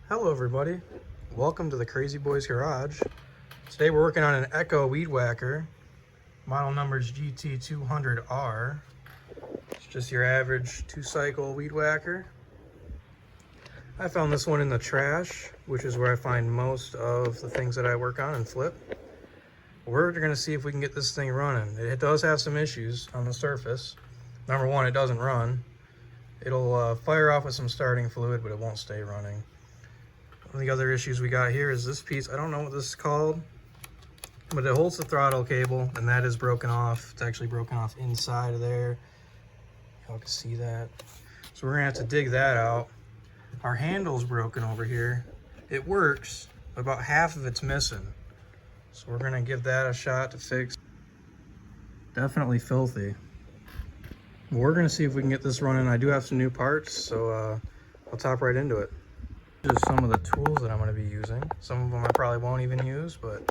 Hello everybody, welcome to the Crazy Boys Garage. Today we're working on an Echo weed whacker. Model number is GT200R. It's just your average 2-cycle weed whacker. I found this one in the trash, which is where I find most of the things that I work on and flip. We're going to see if we can get this thing running. It does have some issues on the surface. Number one, it doesn't run. It'll fire off with some starting fluid, but it won't stay running. One of the other issues we got here is this piece. I don't know what this is called, but it holds the throttle cable, and that is broken off. It's actually broken off inside of there. Y'all can see that. So we're gonna have to dig that out. Our handle's broken over here. It works, but about half of it's missing. So we're gonna give that a shot to fix. Definitely filthy. We're gonna see if we can get this running. I do have some new parts, so I'll top right into it. Just some of the tools that I'm going to be using. Some of them I probably won't even use, but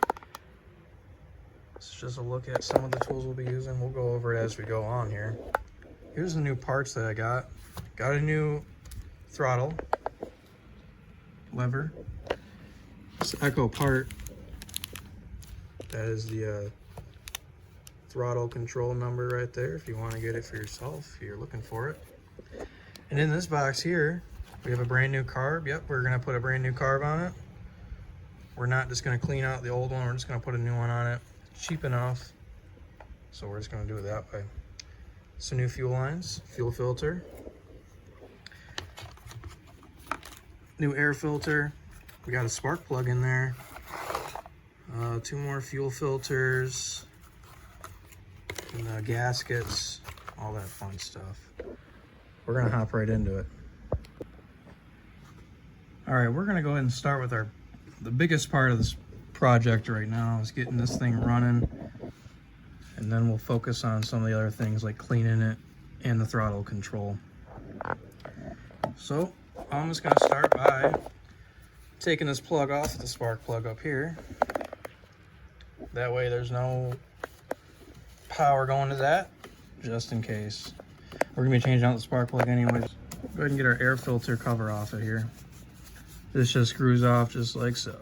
it's just a look at some of the tools we'll be using. We'll go over it as we go on here. Here's the new parts that I got. Got a new throttle lever. This Echo part, that is the throttle control number right there if you want to get it for yourself, if you're looking for it. And in this box here, we have a brand new carb. Yep, we're gonna put a brand new carb on it. We're not just gonna clean out the old one, we're just gonna put a new one on it. It's cheap enough, so we're just gonna do it that way. Some new fuel lines, fuel filter, new air filter. We got a spark plug in there. 2 more fuel filters, and gaskets, all that fun stuff. We're gonna hop right into it. All right, we're gonna go ahead and start with the biggest part of this project right now is getting this thing running, and then we'll focus on some of the other things like cleaning it and the throttle control. So I'm just gonna start by taking this plug off the spark plug up here. That way there's no power going to that, just in case. We're gonna be changing out the spark plug anyways. Go ahead and get our air filter cover off of here. This just screws off just like so.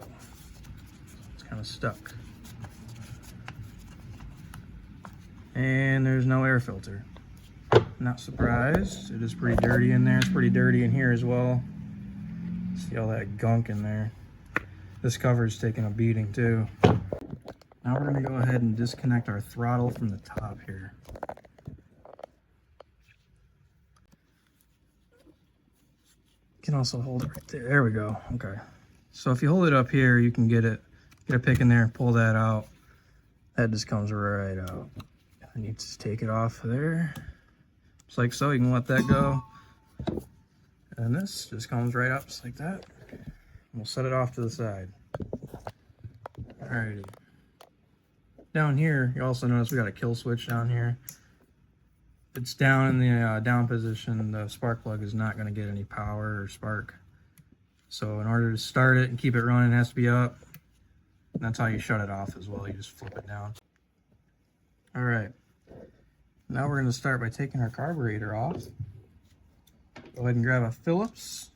It's kind of stuck. And there's no air filter. Not surprised. It is pretty dirty in there. It's pretty dirty in here as well. See all that gunk in there. This cover is taking a beating too. Now we're gonna go ahead and disconnect our throttle from the top here. You can also hold it right there. There we go. Okay. So if you hold it up here, you can get a pick in there, pull that out. That just comes right out. I need to take it off of there. Just like so. You can let that go. And this just comes right up just like that. We'll set it off to the side. Alrighty. Down here, you also notice we got a kill switch down here. It's down in the down position. The spark plug is not going to get any power or spark. So in order to start it and keep it running, it has to be up. And that's how you shut it off as well. You just flip it down. All right. Now we're going to start by taking our carburetor off. Go ahead and grab a Phillips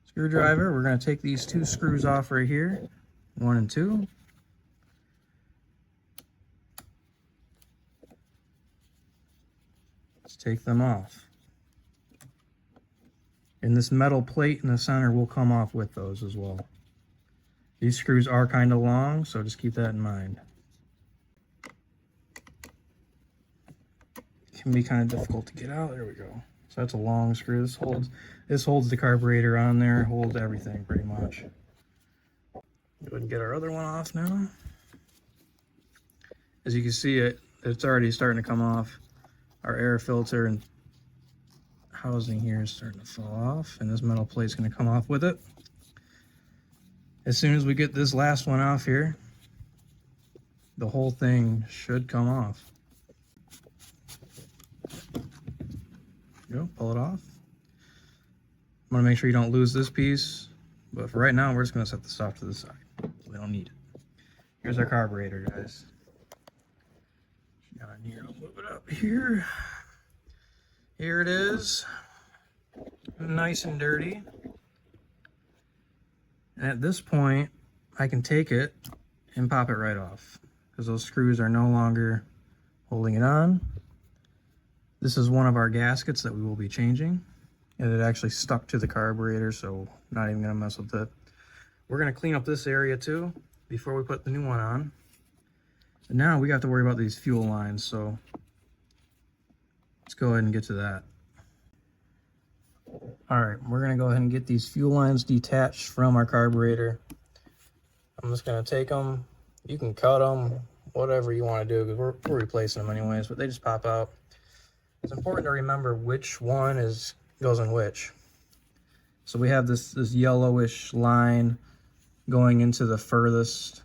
screwdriver. We're going to take these 2 screws off right here, 1 and 2. Take them off. And this metal plate in the center will come off with those as well. These screws are kind of long, so just keep that in mind. It can be kind of difficult to get out. There we go. So that's a long screw. This holds the carburetor on there, holds everything pretty much. Go ahead and get our other one off now. As you can see, it's already starting to come off. Our air filter and housing here is starting to fall off, and this metal plate's going to come off with it. As soon as we get this last one off here, the whole thing should come off. Go, pull it off. I'm going to make sure you don't lose this piece, but for right now, we're just going to set this off to the side. We don't need it. Here's our carburetor, guys. Down here, I'll move it up here. Here it is, nice and dirty. And at this point, I can take it and pop it right off because those screws are no longer holding it on. This is one of our gaskets that we will be changing, and it actually stuck to the carburetor, so not even gonna mess with it. We're gonna clean up this area too before we put the new one on. And now we got to worry about these fuel lines, so let's go ahead and get to that. All right, we're gonna go ahead and get these fuel lines detached from our carburetor. I'm just gonna take them. You can cut them, whatever you want to do, because we're replacing them anyways, but they just pop out. It's important to remember which one goes in which. So we have this yellowish line going into the furthest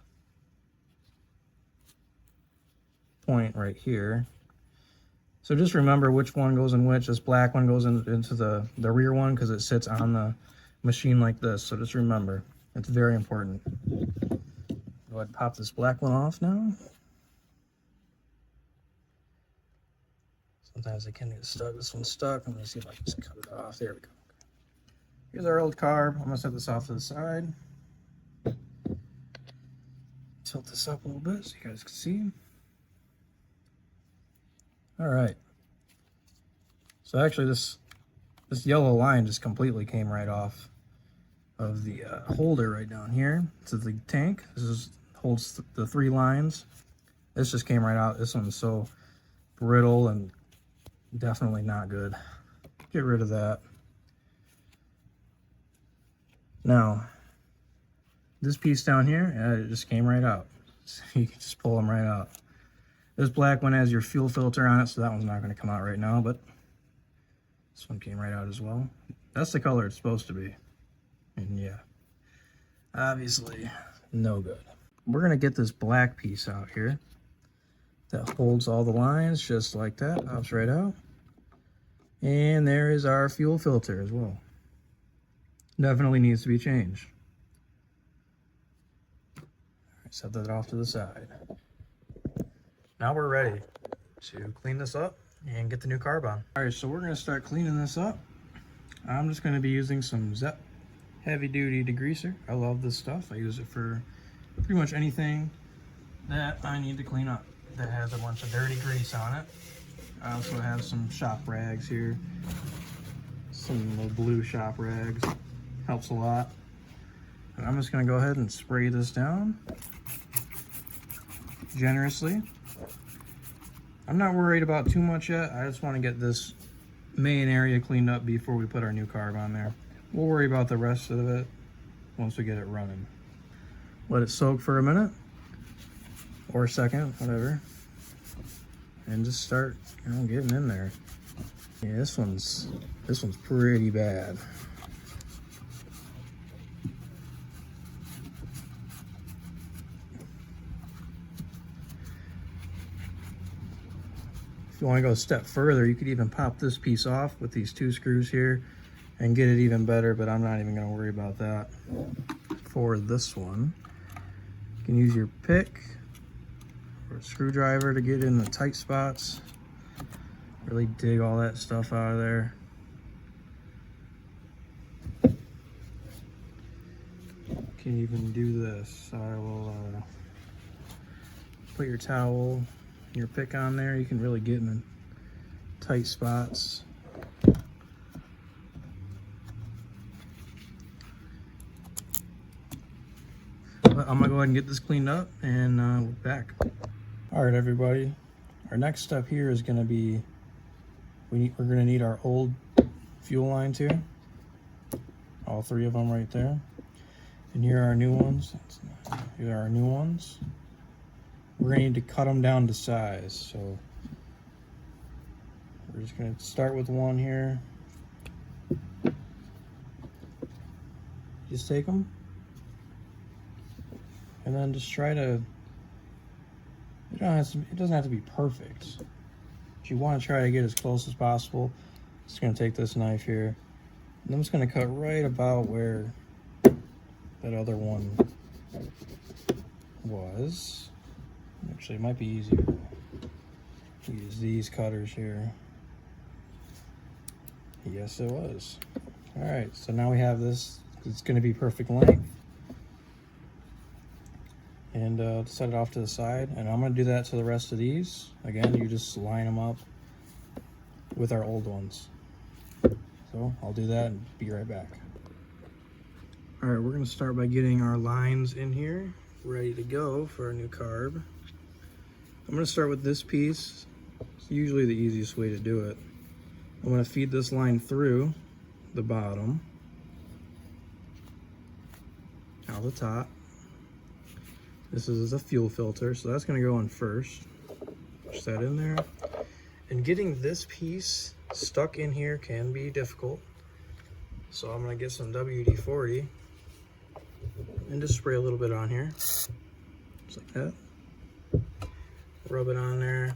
point right here. So just remember which one goes in which. This black one goes into the rear one because it sits on the machine like this. So just remember, it's very important. Go ahead and pop this black one off now. Sometimes they can get stuck. This one's stuck. I'm gonna see if I can just cut it off. There we go. Here's our old carb. I'm gonna set this off to the side. Tilt this up a little bit so you guys can see. All right. So actually this yellow line just completely came right off of the holder right down here to the tank. This holds the 3 lines. This just came right out. This one's so brittle and definitely not good. Get rid of that. Now, this piece down here, it just came right out. So you can just pull them right out. This black one has your fuel filter on it, so that one's not going to come out right now, but this one came right out as well. That's the color it's supposed to be. And yeah, obviously no good. We're going to get this black piece out here that holds all the lines just like that. Pops right out. And there is our fuel filter as well. Definitely needs to be changed. All right, set that off to the side. Now we're ready to clean this up and get the new carb on. All right, so we're gonna start cleaning this up. I'm just gonna be using some Zep heavy duty degreaser. I love this stuff. I use it for pretty much anything that I need to clean up that has a bunch of dirty grease on it. I also have some shop rags here. Some little blue shop rags. Helps a lot. And I'm just gonna go ahead and spray this down generously. I'm not worried about too much yet. I just want to get this main area cleaned up before we put our new carb on there. We'll worry about the rest of it once we get it running. Let it soak for a minute or a second, whatever, and just start, getting in there. Yeah, this one's pretty bad. If you want to go a step further, you could even pop this piece off with these 2 screws here and get it even better, but I'm not even going to worry about that. For this one, you can use your pick or a screwdriver to get in the tight spots. Really dig all that stuff out of there. You can even do this. I will put your towel, your pick on there. You can really get in the tight spots. But I'm gonna go ahead and get this cleaned up and we're back. All right, everybody. Our next step here is gonna be, we're gonna need our old fuel lines here. All 3 of them right there. And here are our new ones. Here are our new ones. We're gonna need to cut them down to size. So we're just gonna start with one here. Just take them. And then just try to, it doesn't have to be perfect. But you wanna try to get as close as possible. Just gonna take this knife here. And I'm just gonna cut right about where that other one was. Actually, it might be easier to use these cutters here. Yes, it was. All right, so now we have this. It's going to be perfect length. and set it off to the side. And I'm going to do that to the rest of these. Again, you just line them up with our old ones. So I'll do that and be right back. All right, we're going to start by getting our lines in here ready to go for our new carb. I'm going to start with this piece. It's usually the easiest way to do it. I'm going to feed this line through the bottom, out the top. This is a fuel filter, so that's going to go in first. Push that in there. And getting this piece stuck in here can be difficult. So I'm going to get some WD-40 and just spray a little bit on here. Just like that. Rub it on there.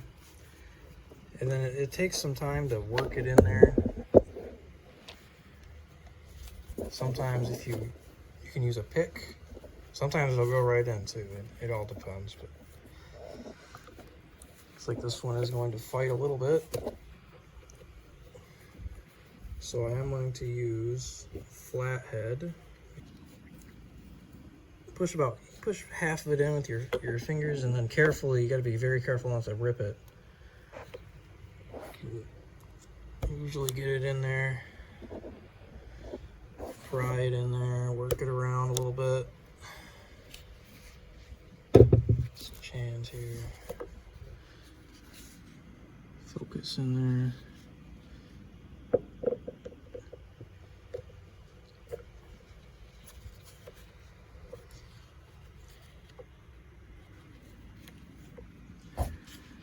And then it takes some time to work it in there. Sometimes if you can use a pick. Sometimes it'll go right in too. It all depends. But looks like this one is going to fight a little bit. So I am going to use flathead. Push half of it in with your fingers, and then carefully, you got to be very careful not to rip it. Usually get it in there, pry it in there, work it around a little bit. Some chans here. Focus in there.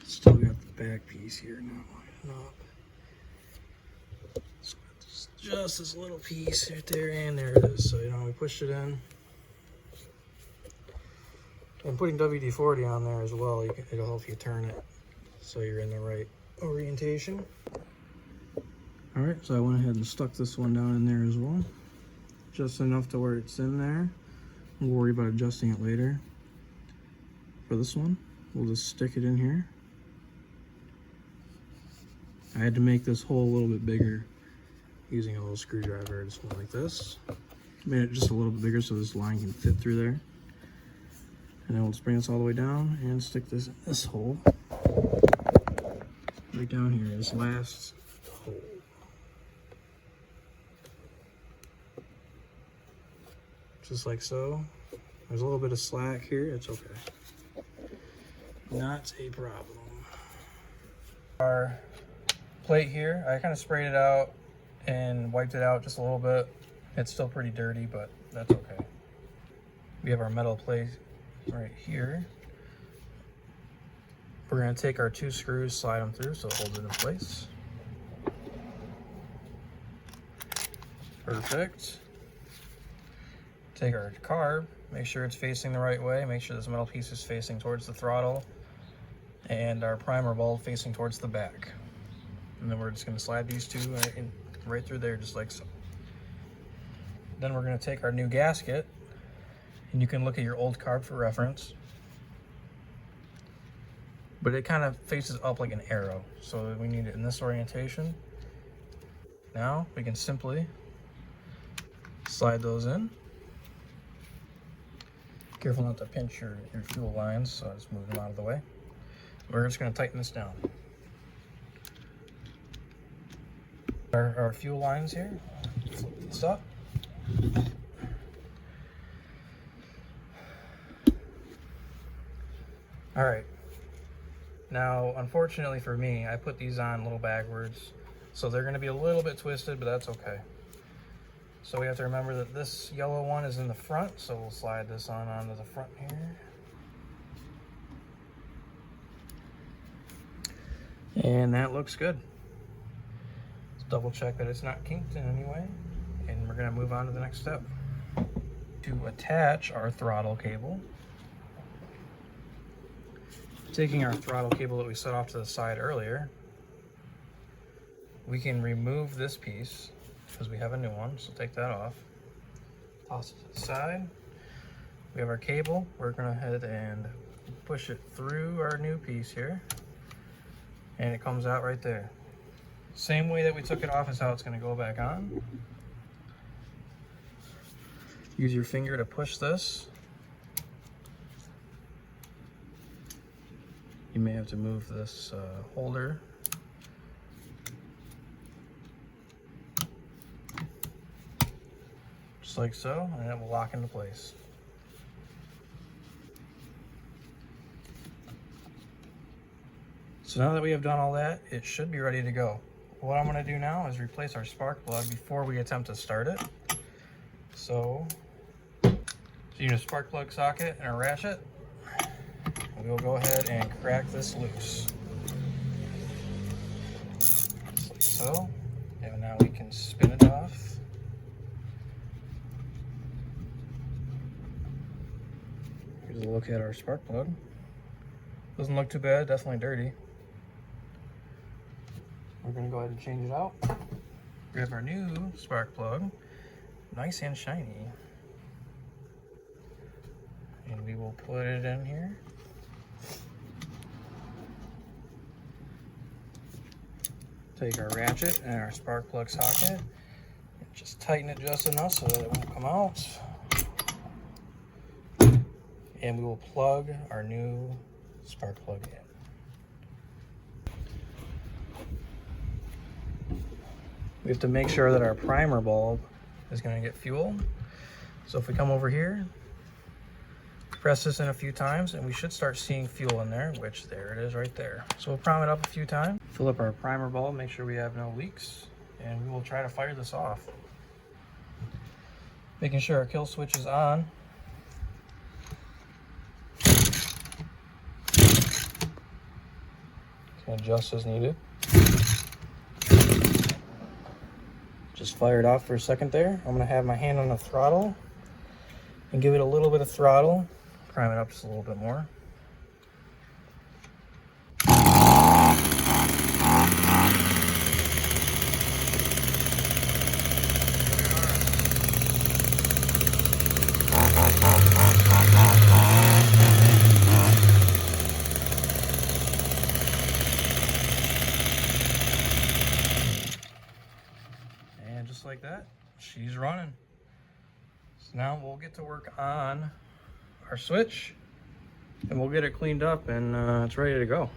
Still got the back piece here, not lining up. So just this little piece right there, and there it is. So we pushed it in. And putting WD-40 on there as well, it'll help you turn it so you're in the right orientation. All right, so I went ahead and stuck this one down in there as well. Just enough to where it's in there. We'll worry about adjusting it later. For this one, we'll just stick it in here. I had to make this hole a little bit bigger using a little screwdriver. Just went like this. Made it just a little bit bigger so this line can fit through there. And then we'll just bring this all the way down and stick this in this hole. Right down here, this last hole. Just like so. There's a little bit of slack here, it's okay. Not a problem. Our plate here, I kind of sprayed it out and wiped it out just a little bit. It's still pretty dirty, but that's okay. We have our metal plate right here. We're going to take our 2 screws, slide them through so it holds it in place. Perfect. Take our carb, make sure it's facing the right way, make sure this metal piece is facing towards the throttle, and our primer bulb facing towards the back. And then we're just going to slide these two right through there, just like so. Then we're going to take our new gasket, and you can look at your old carb for reference. But it kind of faces up like an arrow, so we need it in this orientation. Now we can simply slide those in. Careful not to pinch your fuel lines, so just move them out of the way. We're just going to tighten this down. Our fuel lines here, flip this up. All right. Now, unfortunately for me, I put these on a little backwards, so they're going to be a little bit twisted, but that's okay. So we have to remember that this yellow one is in the front, so we'll slide this onto the front here. And that looks good. Let's double check that it's not kinked in any way, and we're going to move on to the next step. To attach our throttle cable, taking our throttle cable that we set off to the side earlier, we can remove this piece because we have a new one, so take that off. Toss it to the side. We have our cable. We're going to head and push it through our new piece here, and it comes out right there. Same way that we took it off is how it's going to go back on. Use your finger to push this, You may have to move this holder. Just like so, and it will lock into place. So now that we have done all that, it should be ready to go. What I'm going to do now is replace our spark plug before we attempt to start it. So you need a spark plug socket and a ratchet. We'll go ahead and crack this loose. Just like so. And now we can spin it off. Here's a look at our spark plug. Doesn't look too bad, definitely dirty. We're going to go ahead and change it out. Grab our new spark plug, nice and shiny. And we will put it in here. Take our ratchet and our spark plug socket, and just tighten it just enough so that it won't come out. And we will plug our new spark plug in. We have to make sure that our primer bulb is going to get fuel. So if we come over here, press this in a few times, and we should start seeing fuel in there, which there it is right there. So we'll prime it up a few times, fill up our primer bulb, make sure we have no leaks, and we will try to fire this off. Making sure our kill switch is on. Can adjust as needed. Just fire it off for a second there. I'm going to have my hand on the throttle and give it a little bit of throttle. Prime it up just a little bit more. And just like that, she's running. So now we'll get to work on our switch and we'll get it cleaned up and it's ready to go.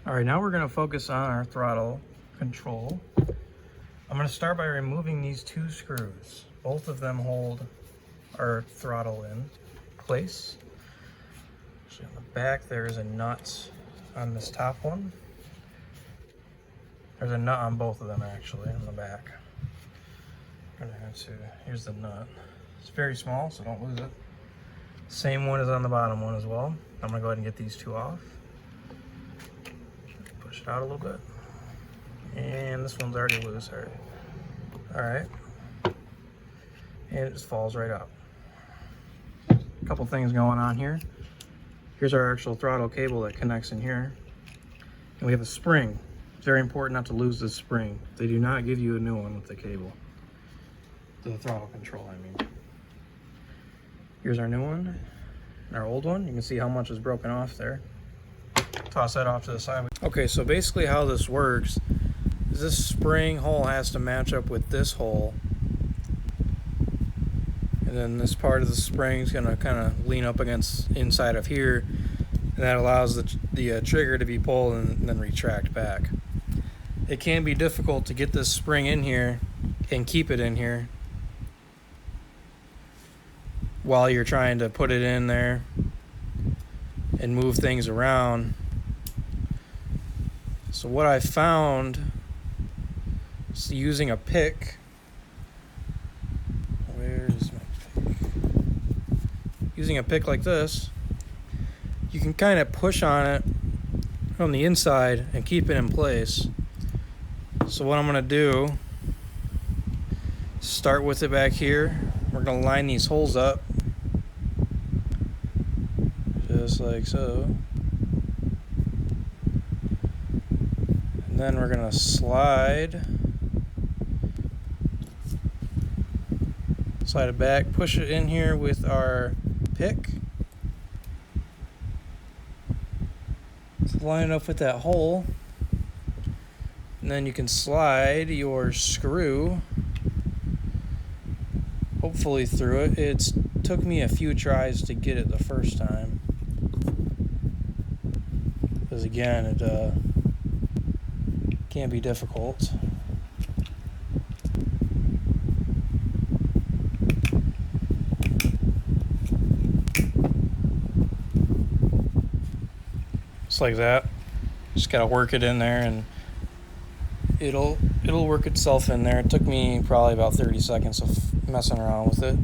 All right, now we're going to focus on our throttle control. I'm going to start by removing these two screws. Both of them hold our throttle in place. Actually, on the back there is a nut on this top one. There's a nut on both of them actually on the back. I'm gonna have to, here's the nut. It's very small, so don't lose it. Same one is on the bottom one as well. I'm gonna go ahead and get these two off. Push it out a little bit. And this one's already loose already. All right. And it just falls right out. A couple things going on here. Here's our actual throttle cable that connects in here. And we have a spring. It's very important not to lose this spring. They do not give you a new one with the cable. The throttle control, I mean. Here's our new one. And our old one. You can see how much is broken off there. Toss that off to the side. Okay, so basically how this works is this spring hole has to match up with this hole. And then this part of the spring is going to kind of lean up against inside of here. And that allows the trigger to be pulled and then retract back. It can be difficult to get this spring in here and keep it in here while you're trying to put it in there and move things around. So what I found is using a pick. Where's my pick? Using a pick like this, you can kind of push on it from the inside and keep it in place. So what I'm going to do, start with it back here. We're going to line these holes up just like so. And then we're going to slide it back, push it in here with our pick. Line it up with that hole. And then you can slide your screw hopefully through it. It took me a few tries to get it the first time. because again, it can be difficult. Just like that. Just gotta work it in there, and it'll work itself in there. It took me probably about 30 seconds of messing around with it.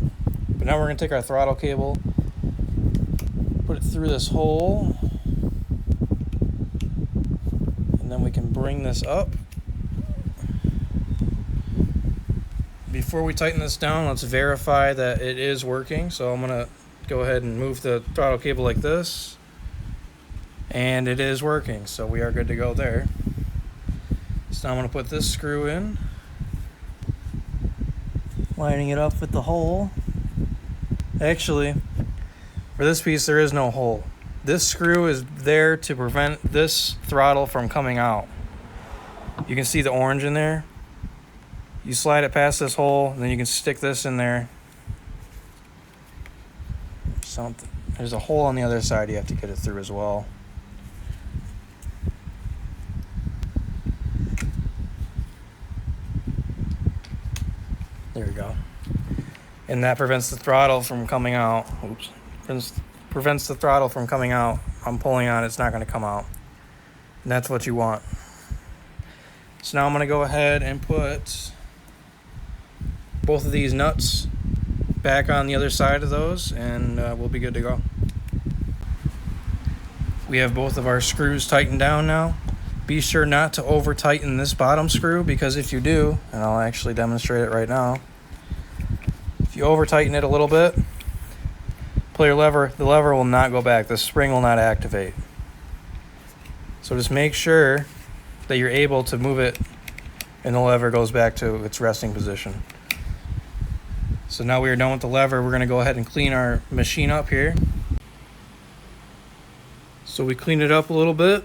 But now we're gonna take our throttle cable, put it through this hole, and then we can bring this up. Before we tighten this down, let's verify that it is working. So I'm gonna go ahead and move the throttle cable like this, and it is working, so we are good to go there. So now I'm gonna put this screw in, lining it up with the hole. Actually, for this piece there is no hole. This screw is there to prevent this throttle from coming out. You can see the orange in there. You slide it past this hole, and then you can stick this in there. There's a hole on the other side you have to get it through as well. There we go. And that prevents the throttle from coming out. Oops. Prevents the throttle from coming out. I'm pulling on it, it's not going to come out. And that's what you want. So now I'm going to go ahead and put both of these nuts back on the other side of those, and we'll be good to go. We have both of our screws tightened down now. Be sure not to over tighten this bottom screw, because if you do, and I'll actually demonstrate it right now, if you over tighten it a little bit, pull your lever, the lever will not go back, the spring will not activate. So just make sure that you're able to move it and the lever goes back to its resting position. So now we are done with the lever. We're going to go ahead and clean our machine up here. So we cleaned it up a little bit.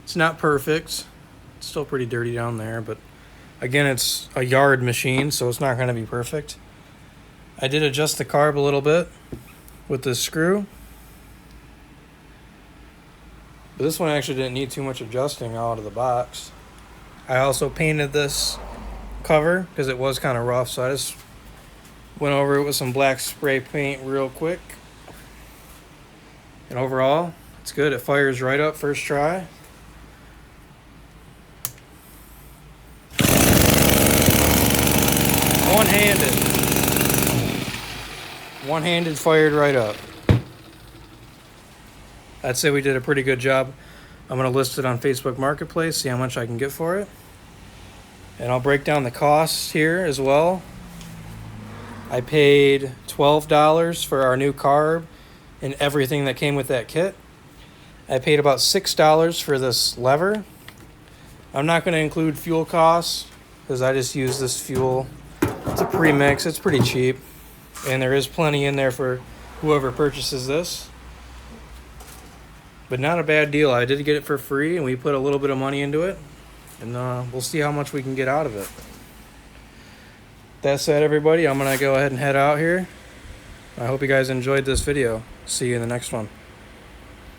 It's not perfect. It's still pretty dirty down there, but again, it's a yard machine, so it's not going to be perfect. I did adjust the carb a little bit with this screw. But this one actually didn't need too much adjusting out of the box. I also painted this cover because it was kind of rough, so I just went over it with some black spray paint real quick. And overall, it's good. It fires right up first try. One-handed fired right up. I'd say we did a pretty good job. I'm going to list it on Facebook Marketplace, see how much I can get for it. And I'll break down the costs here as well. I paid $12 for our new carb and everything that came with that kit. I paid about $6 for this lever. I'm not going to include fuel costs because I just use this fuel. It's a premix, it's pretty cheap. And there is plenty in there for whoever purchases this. But not a bad deal. I did get it for free, and we put a little bit of money into it. And we'll see how much we can get out of it. That said, everybody, I'm going to go ahead and head out here. I hope you guys enjoyed this video. See you in the next one.